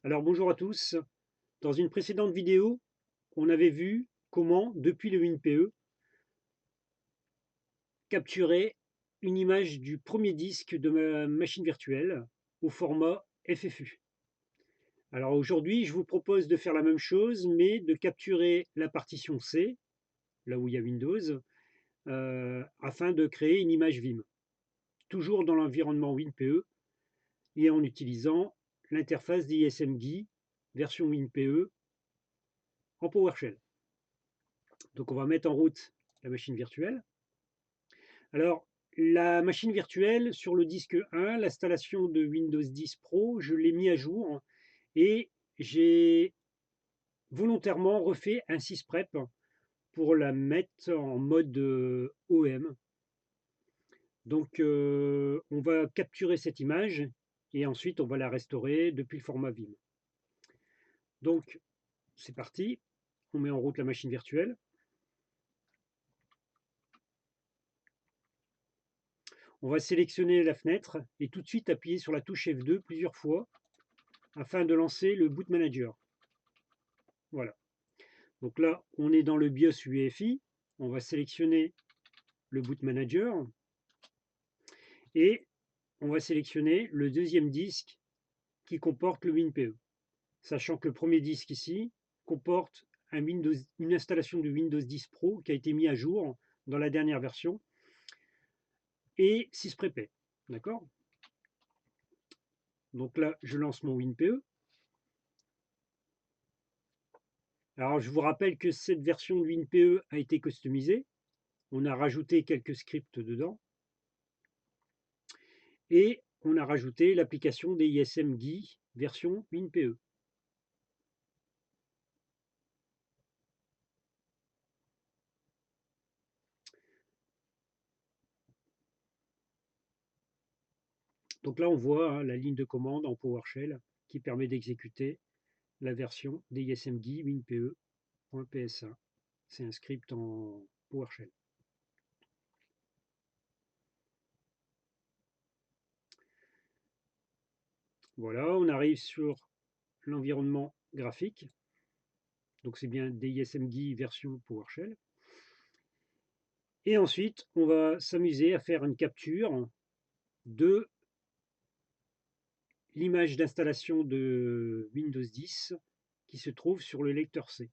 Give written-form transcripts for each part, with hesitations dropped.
Alors bonjour à tous. Dans une précédente vidéo, on avait vu comment, depuis le WinPE, capturer une image du premier disque de ma machine virtuelle au format FFU. Alors aujourd'hui, je vous propose de faire la même chose, mais de capturer la partition C, là où il y a Windows, afin de créer une image Vim, toujours dans l'environnement WinPE et en utilisant l'interface d'ISMGUI version WinPE en PowerShell. Donc on va mettre en route la machine virtuelle. Alors, la machine virtuelle sur le disque 1, l'installation de Windows 10 Pro, je l'ai mis à jour et j'ai volontairement refait un sysprep pour la mettre en mode OEM. Donc, on va capturer cette image et ensuite on va la restaurer depuis le format Vim. Donc, c'est parti. On met en route la machine virtuelle. On va sélectionner la fenêtre et tout de suite appuyer sur la touche F2 plusieurs fois afin de lancer le Boot Manager. Voilà. Donc là, on est dans le BIOS UEFI. On va sélectionner le Boot Manager et on va sélectionner le deuxième disque qui comporte le WinPE. Sachant que le premier disque ici comporte une installation de Windows 10 Pro qui a été mis à jour dans la dernière version et sysprepay. D'accord? Donc là, je lance mon WinPE. Alors, je vous rappelle que cette version de WinPE a été customisée. On a rajouté quelques scripts dedans. Et on a rajouté l'application DISMGUI version WinPE. Donc là, on voit la ligne de commande en PowerShell qui permet d'exécuter la version DISMGUI WinPE.psa. C'est un script en PowerShell. Voilà, on arrive sur l'environnement graphique. Donc c'est bien DISMGUI version PowerShell. Et ensuite, on va s'amuser à faire une capture de l'image d'installation de Windows 10 qui se trouve sur le lecteur C.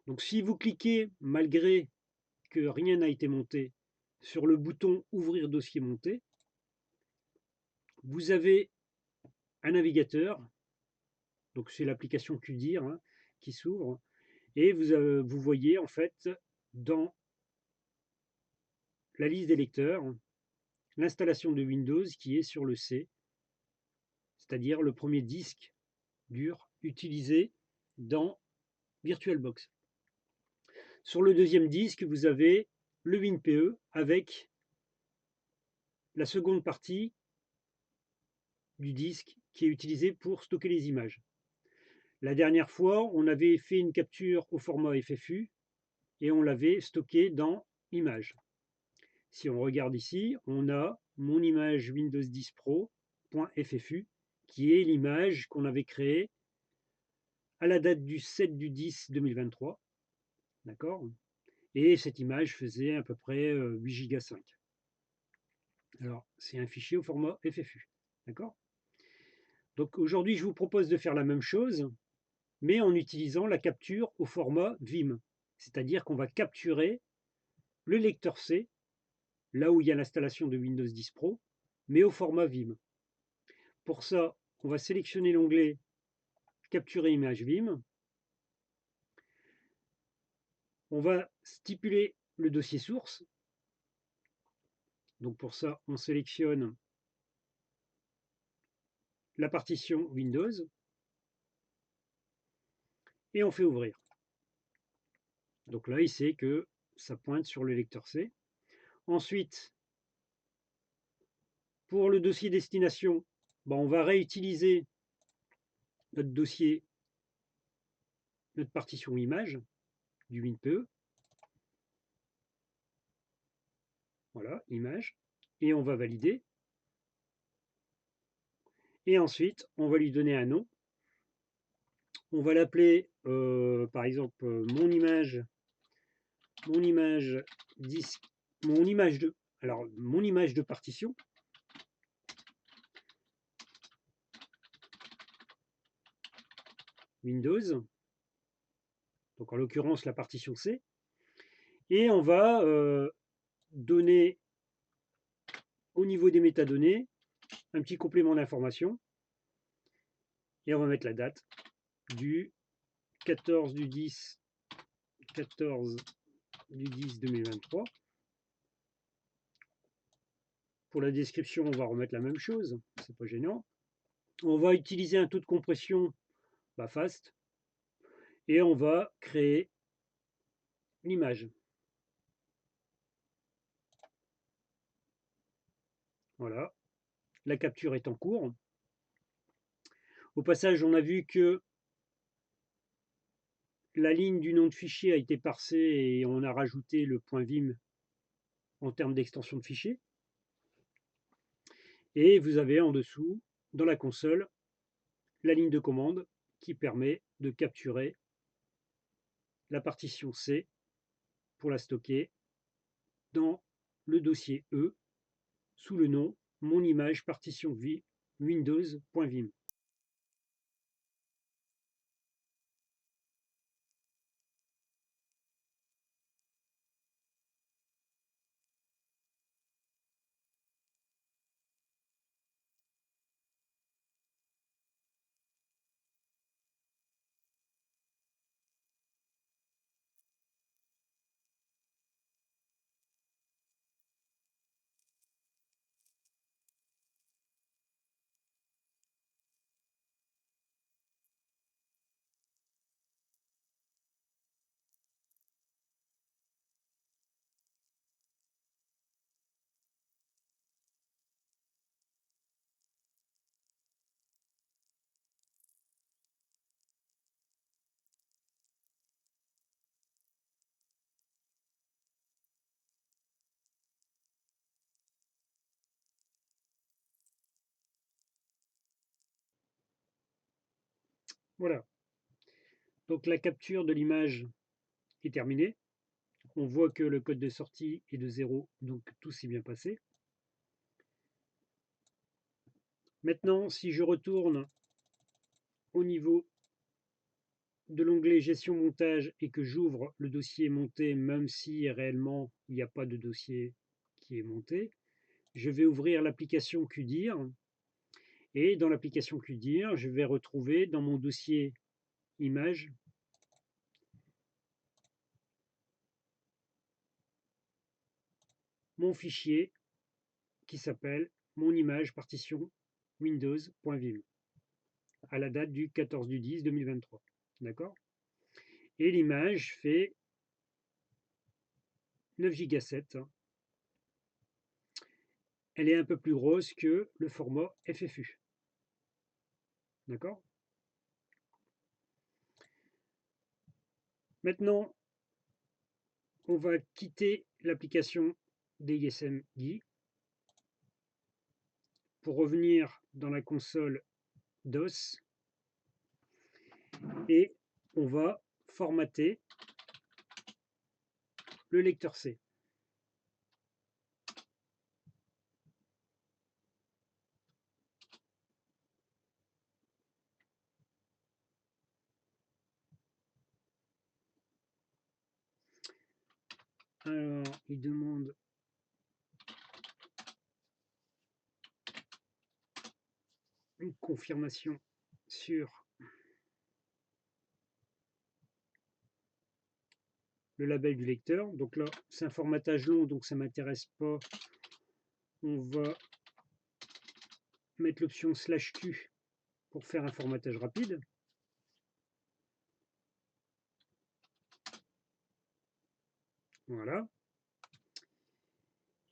Donc si vous cliquez, malgré que rien n'a été monté, sur le bouton Ouvrir dossier monté, vous avez un navigateur, donc c'est l'application QDIR qui s'ouvre, et vous voyez en fait dans la liste des lecteurs l'installation de Windows qui est sur le C, c'est-à-dire le premier disque dur utilisé dans VirtualBox. Sur le deuxième disque, vous avez le WinPE avec la seconde partie du disque qui est utilisé pour stocker les images. La dernière fois, on avait fait une capture au format FFU et on l'avait stocké dans Images. Si on regarde ici, on a mon image Windows 10 Pro.ffu qui est l'image qu'on avait créée à la date du 7 du 10 2023. D'accord? Et cette image faisait à peu près 8 Go 5. Alors, c'est un fichier au format FFU. D'accord? Donc aujourd'hui, je vous propose de faire la même chose, mais en utilisant la capture au format Vim. C'est-à-dire qu'on va capturer le lecteur C, là où il y a l'installation de Windows 10 Pro, mais au format Vim. Pour ça, on va sélectionner l'onglet Capturer image Vim. On va stipuler le dossier source. Donc pour ça, on sélectionne la partition Windows et on fait ouvrir. Donc là, il sait que ça pointe sur le lecteur C. Ensuite, pour le dossier destination, on va réutiliser notre dossier, notre partition image du WinPE. Voilà, image. Et on va valider. Et ensuite, on va lui donner un nom. On va l'appeler par exemple mon image disque, mon image de partition. Windows, donc en l'occurrence la partition C, et on va donner au niveau des métadonnées un petit complément d'information, et on va mettre la date du 14 du 10 2023. Pour la description, on va remettre la même chose, c'est pas gênant. On va utiliser un taux de compression fast, et on va créer l'image. Voilà, la capture est en cours. Au passage, on a vu que la ligne du nom de fichier a été parsée et on a rajouté le .vim en termes d'extension de fichier. Et vous avez en dessous, dans la console, la ligne de commande qui permet de capturer la partition C pour la stocker dans le dossier E sous le nom mon image partition Windows.vim. Voilà. Donc la capture de l'image est terminée. On voit que le code de sortie est de 0, donc tout s'est bien passé. Maintenant, si je retourne au niveau de l'onglet gestion montage et que j'ouvre le dossier monté, même si réellement il n'y a pas de dossier qui est monté, je vais ouvrir l'application QDIR, et dans l'application QDIR, je vais retrouver dans mon dossier image mon fichier qui s'appelle mon image partition windows.vim à la date du 14 du 10 2023. D'accord? Et l'image fait 9 Go 7. Elle est un peu plus grosse que le format FFU. D'accord? Maintenant, on va quitter l'application DSM Guy pour revenir dans la console DOS et on va formater le lecteur C. Alors, il demande une confirmation sur le label du lecteur. Donc là, c'est un formatage long, donc ça ne m'intéresse pas. On va mettre l'option /Q pour faire un formatage rapide. Voilà.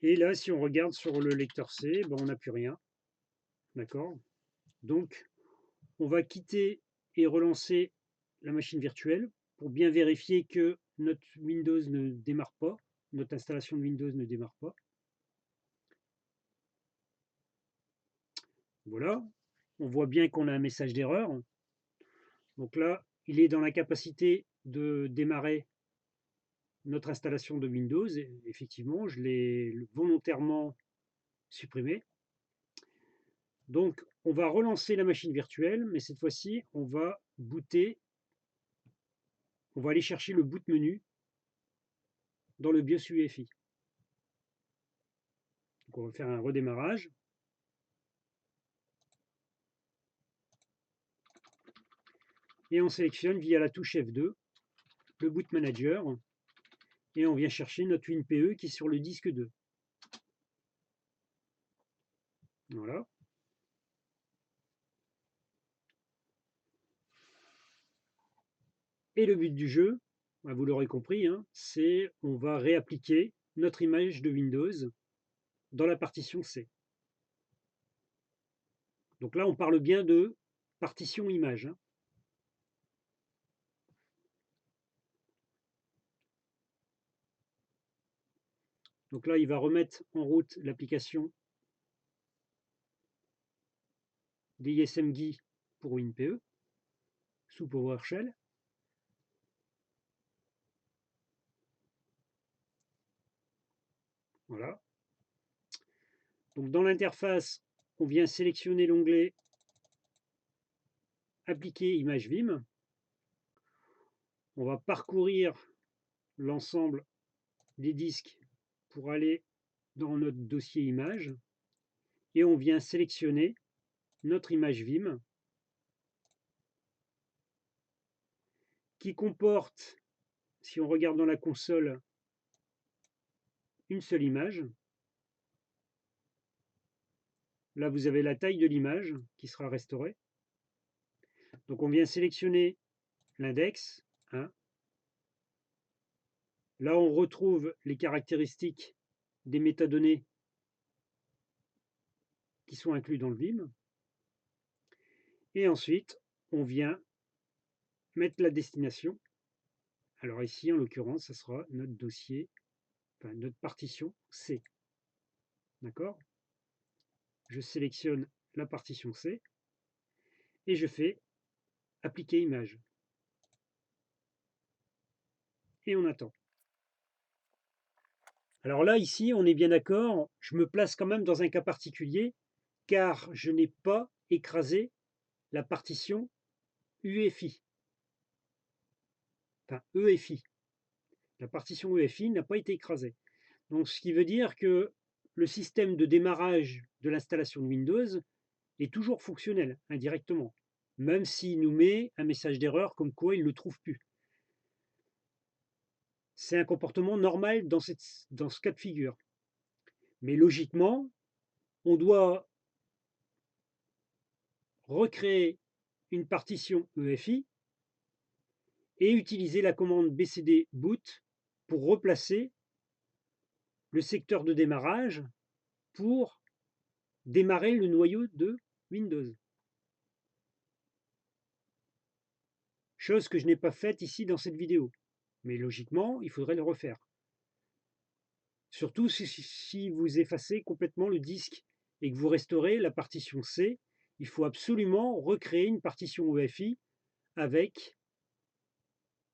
Et là, si on regarde sur le lecteur C, ben, on n'a plus rien. D'accord? Donc, on va quitter et relancer la machine virtuelle pour bien vérifier que notre Windows ne démarre pas, notre installation de Windows ne démarre pas. Voilà, on voit bien qu'on a un message d'erreur. Donc là, il est dans la capacité de démarrer notre installation de Windows. Et effectivement, je l'ai volontairement supprimé. Donc, on va relancer la machine virtuelle, mais cette fois-ci, on va booter, on va aller chercher le boot menu dans le BIOS UEFI. Donc, on va faire un redémarrage. Et on sélectionne via la touche F2 le boot manager et on vient chercher notre WinPE qui est sur le disque 2. Voilà. Et le but du jeu, vous l'aurez compris, hein, c'est on va réappliquer notre image de Windows dans la partition C. Donc là, on parle bien de partition image. Hein. Donc là, il va remettre en route l'application DISMGui pour WinPE sous PowerShell. Voilà. Donc dans l'interface, on vient sélectionner l'onglet Appliquer image Vim. On va parcourir l'ensemble des disques pour aller dans notre dossier image et on vient sélectionner notre image Vim qui comporte, si on regarde dans la console, une seule image. Là, vous avez la taille de l'image qui sera restaurée. Donc, on vient sélectionner l'index 1. Là, on retrouve les caractéristiques des métadonnées qui sont inclus dans le Vim. Et ensuite, on vient mettre la destination. Alors ici, en l'occurrence, ça sera notre dossier, enfin notre partition C. D'accord? Je sélectionne la partition C et je fais appliquer image. Et on attend. Alors là, ici, on est bien d'accord, je me place quand même dans un cas particulier car je n'ai pas écrasé la partition UEFI. Enfin, EFI. La partition EFI n'a pas été écrasée. Donc, ce qui veut dire que le système de démarrage de l'installation de Windows est toujours fonctionnel, indirectement, même s'il nous met un message d'erreur comme quoi il ne le trouve plus. C'est un comportement normal dans ce cas de figure. Mais logiquement, on doit recréer une partition EFI et utiliser la commande bcd boot pour replacer le secteur de démarrage pour démarrer le noyau de Windows. Chose que je n'ai pas faite ici dans cette vidéo. Mais logiquement, il faudrait le refaire. Surtout si vous effacez complètement le disque et que vous restaurez la partition C, il faut absolument recréer une partition EFI avec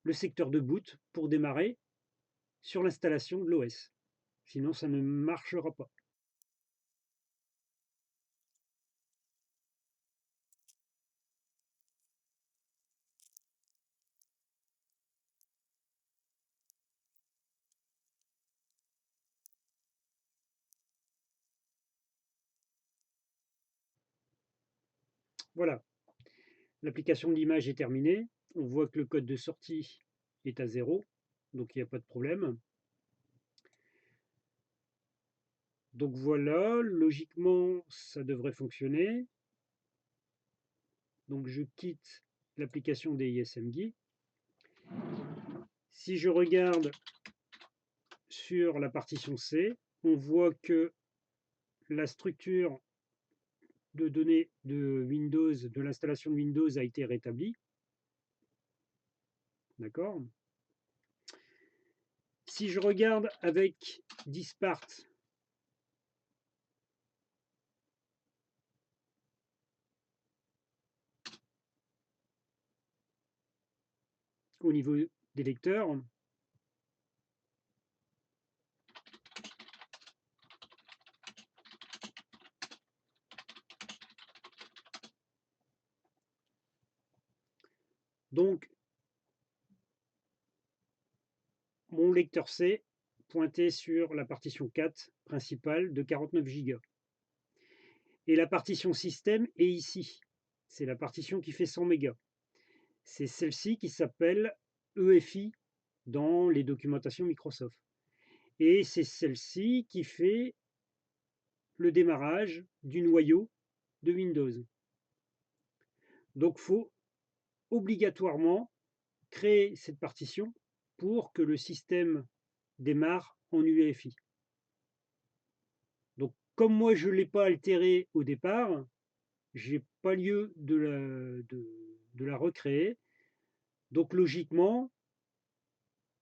le secteur de boot pour démarrer sur l'installation de l'OS. Sinon, ça ne marchera pas. Voilà, l'application d'image est terminée. On voit que le code de sortie est à 0, donc il n'y a pas de problème. Donc voilà, logiquement, ça devrait fonctionner. Donc je quitte l'application DISMGui. Si je regarde sur la partition C, on voit que la structure de données de Windows, de l'installation de Windows a été rétablie. D'accord? Si je regarde avec Dispart, au niveau des lecteurs. Donc, mon lecteur C pointait sur la partition 4 principale de 49 Go. Et la partition système est ici. C'est la partition qui fait 100 mégas. C'est celle-ci qui s'appelle EFI dans les documentations Microsoft. Et c'est celle-ci qui fait le démarrage du noyau de Windows. Donc, il faut obligatoirement créer cette partition pour que le système démarre en UEFI. Donc, comme moi, je ne l'ai pas altéré au départ, je n'ai pas lieu de la recréer. Donc, logiquement,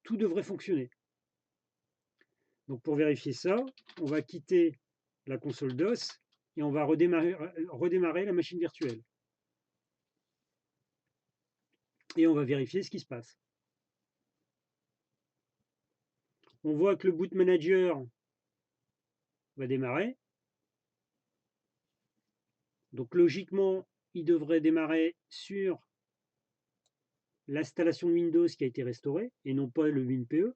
tout devrait fonctionner. Donc, pour vérifier ça, on va quitter la console DOS et on va redémarrer la machine virtuelle. Et on va vérifier ce qui se passe. On voit que le boot manager va démarrer. Donc logiquement, il devrait démarrer sur l'installation de Windows qui a été restaurée et non pas le WinPE.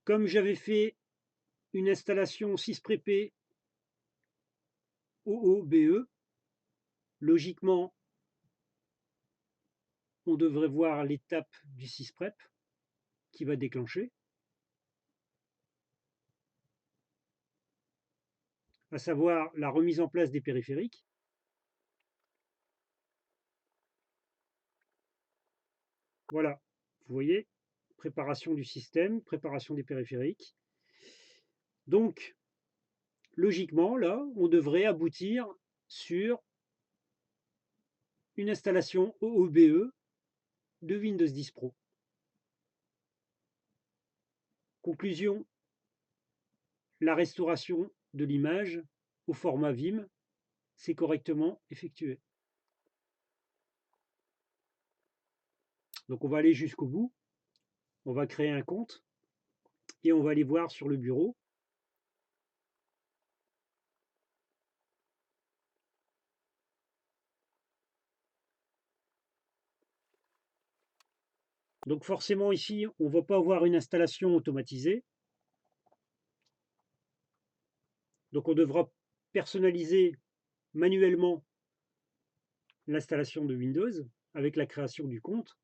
Comme j'avais fait une installation sysprep OOBE, logiquement, on devrait voir l'étape du sysprep qui va déclencher, à savoir la remise en place des périphériques. Voilà, vous voyez, préparation du système, préparation des périphériques. Donc, logiquement, là, on devrait aboutir sur une installation OOBE de Windows 10 Pro. Conclusion, la restauration de l'image au format Vim s'est correctement effectuée. Donc on va aller jusqu'au bout, on va créer un compte et on va aller voir sur le bureau. Donc forcément ici, on ne va pas avoir une installation automatisée. Donc on devra personnaliser manuellement l'installation de Windows avec la création du compte.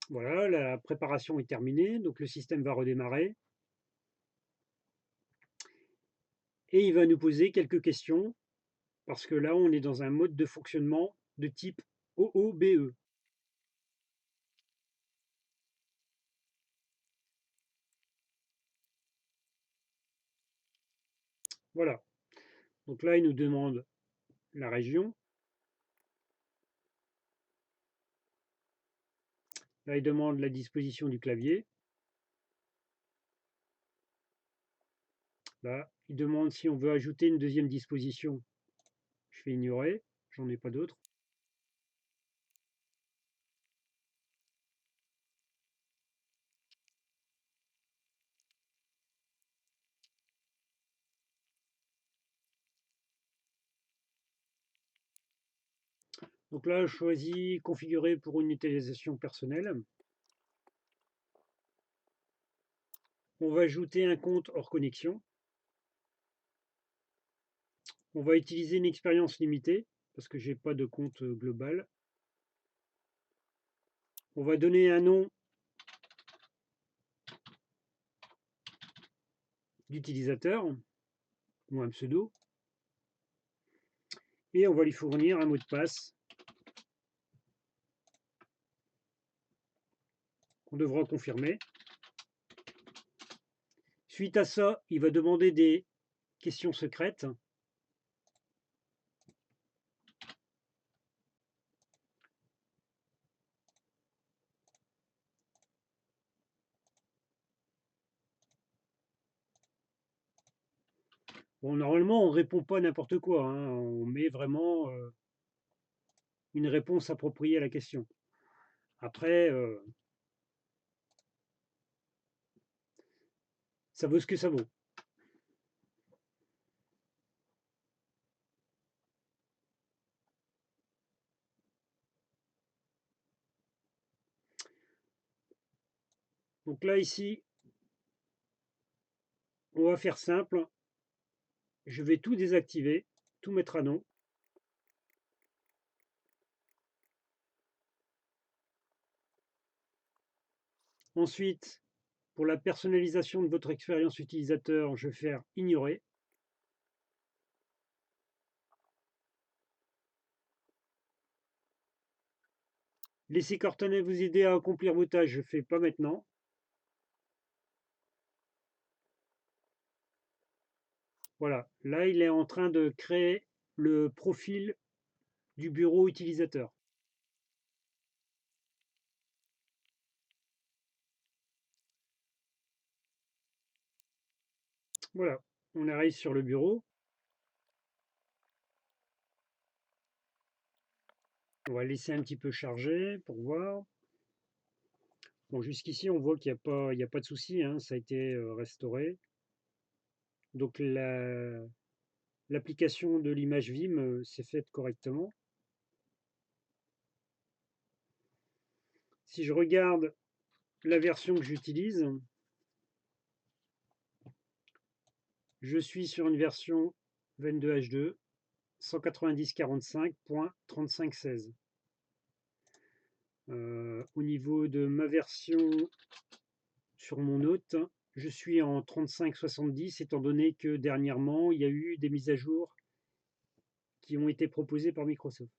Voilà, la préparation est terminée, donc le système va redémarrer. Et il va nous poser quelques questions, parce que là, on est dans un mode de fonctionnement de type OOBE. Voilà. Donc là, il nous demande la région. Là, il demande la disposition du clavier. Là, il demande si on veut ajouter une deuxième disposition. Je fais ignorer, j'en ai pas d'autre. Donc là, je choisis configurer pour une utilisation personnelle. On va ajouter un compte hors connexion. On va utiliser une expérience limitée parce que j'ai pas de compte global. On va donner un nom d'utilisateur ou un pseudo et on va lui fournir un mot de passe qu'on devra confirmer. Suite à ça, il va demander des questions secrètes. Bon, normalement, on répond pas n'importe quoi, hein, on met vraiment une réponse appropriée à la question. Après, ça vaut ce que ça vaut. Donc là, ici, on va faire simple. Je vais tout désactiver, tout mettre à non. Ensuite, pour la personnalisation de votre expérience utilisateur, je vais faire ignorer. Laissez Cortana vous aider à accomplir vos tâches, je ne fais pas maintenant. Voilà, là il est en train de créer le profil du bureau utilisateur. Voilà, on arrive sur le bureau. On va laisser un petit peu charger pour voir. Bon, jusqu'ici, on voit qu'il n'y a pas de souci, hein, ça a été restauré. Donc l'application de l'image Vim s'est faite correctement. Si je regarde la version que j'utilise, je suis sur une version 22H2 190.45.3516. Au niveau de ma version sur mon hôte, je suis en 3570 étant donné que dernièrement il y a eu des mises à jour qui ont été proposées par Microsoft.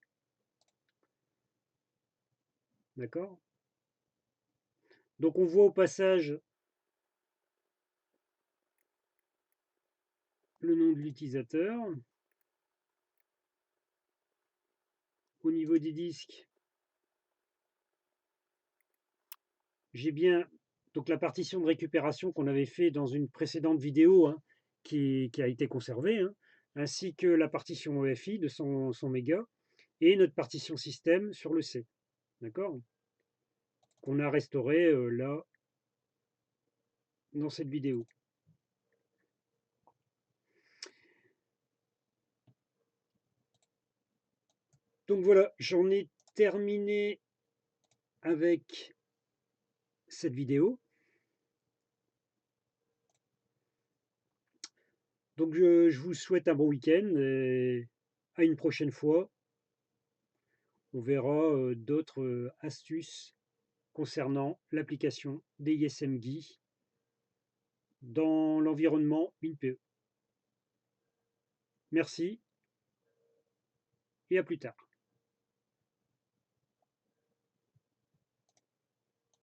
D'accord? Donc on voit au passage le nom de l'utilisateur. Au niveau des disques, j'ai bien donc la partition de récupération qu'on avait fait dans une précédente vidéo, hein, qui a été conservée, hein, ainsi que la partition OFI de 100 mégas et notre partition système sur le C. D'accord? Qu'on a restauré là dans cette vidéo. Donc voilà, j'en ai terminé avec cette vidéo. Donc je vous souhaite un bon week-end et à une prochaine fois. On verra d'autres astuces concernant l'application DISMGUI dans l'environnement WinPE. Merci et à plus tard.